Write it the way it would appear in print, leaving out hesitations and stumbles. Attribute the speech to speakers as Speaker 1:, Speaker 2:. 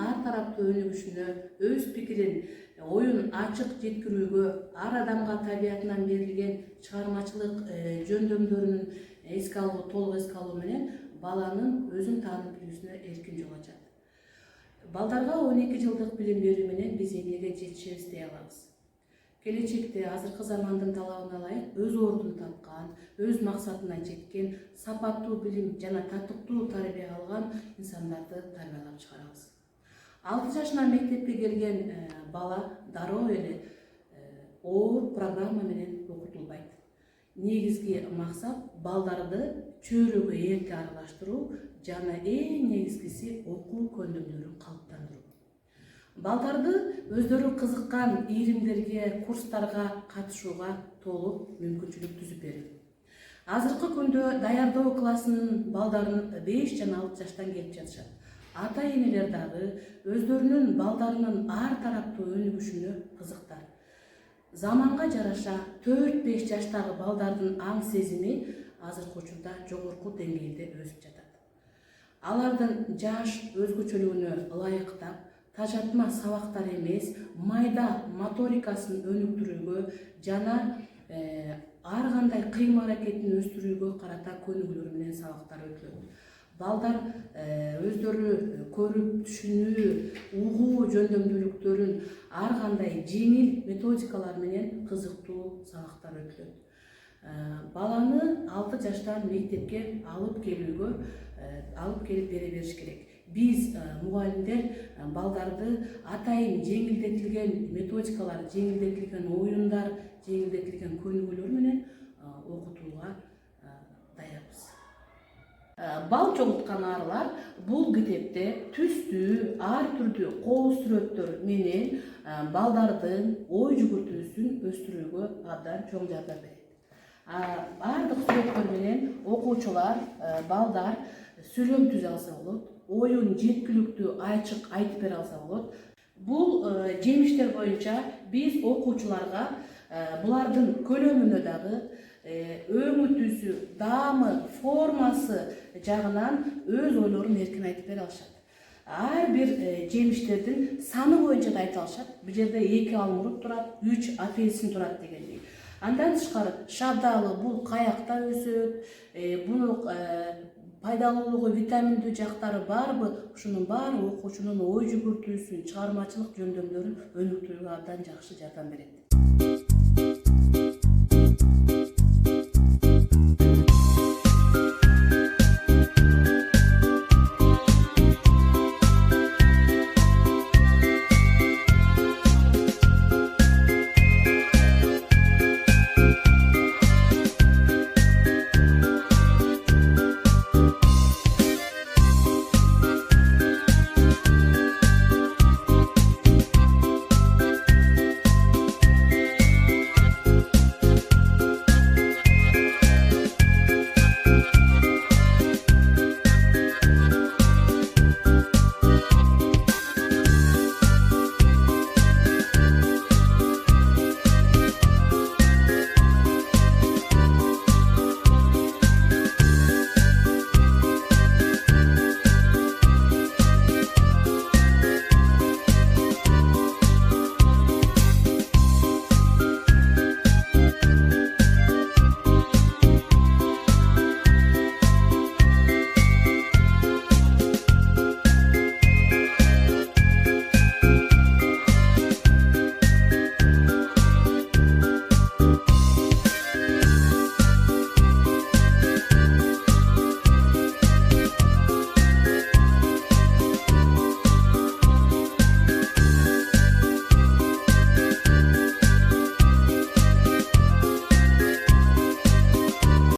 Speaker 1: ар тараптуу өнүгүшүнө, өз пикирин оюн ачык жеткирүүгө, ар адамга табиятынан берилген чыгармачылык жөндөмдөрүн толук эске алуу менен баланын өзүн таанып билүүсүнө эркин жол ачат. Балдарга 12 жылдык билим берүү менен биз эмнеге жетишебиз дей алабыз. Келечекте азыркы замандын талабына ылайык өз ордун тапкан, өз максатына жеткен, сапаттуу билим жана татыктуу тарбия алган инсандарды тарбиялап чыгарабыз. 6 жашынан мектепке келген бала дароо эле оор программа менен окутулбайт. Негизги максат балдарды чөйрөгө эрте аралаштыруу жана эң негизгиси окуу көндүмдөрүн калыптандыруу. Балдарды өздөрү кызыккан ийримдерге, курстарга катышууга толук мүмкүнчүлүк түзүп берүү. Азыркы күндө даярдоо классынын балдарын 5 жана 6 жаштан келип жатышат. Ата-энелер дагы өздөрүнүн балдарынын ар тараптуу өнүгүшүнө кызыктар. Заманга жараша 4-5 жаштагы балдардын аң сезими азыркы учурда жогорку деңгээлде өсүп жатат. Алардын жаш өзгөчөлүгүнө ылайыктап, тажатма сабактар эмес, майда моторикасын өнүктүрүүгө жана ар кандай кыймыл аракетин өстүрүүгө карата көнүгүүлөр менен сабактар өтүлөт. Балдар өздөрү көрүп, түшүнүү, угуу жөндөмдүүлүктөрүн ар кандай жеңил методикалар менен кызыктуу сабактар өтүлөт. Баланы 6 жаштан мектепке алып келип бере бериш керек. Биз мугалимдер балдарды атайын жеңилдетилген методикалар, жеңилдетилген оюндар, жеңилдетилген көнүгүүлөр менен окутууга даярбыз. Бал чоңуткан арылар бул китепте түстүү, ар түрдүү кол сүрөттөр менен балдардын ой жүгүртүүсүн өстүрүүгө абдан чоң жардам берет. Бардык сүрөттөр менен окуучулар, балдар сүйлөм түзө алса болот, оюн жеткиликтүү ачык айтып бере алса болот. Бул жемиштер боюнча биз окуучуларга булардын көлөмүнө дагы, өңүтүүсү, даамы, формасы жагынан өз ойлорун эркин айтып бере алышат. Ар бир жемиштердин саны боюнча да айта алышат. Бул жерде 2 алмурут турат, 3 апельсин турат дегендей. Андан тышкары шабдалы бул каякта өсөт, буну пайдалуулугу, витаминдүү жактары барбы? Ушунун баары окуучунун ой жүгүртүүсүн, чыгармачылык жөндөмдөрүн өнүктүрүүгө абдан жакшы жардам берет.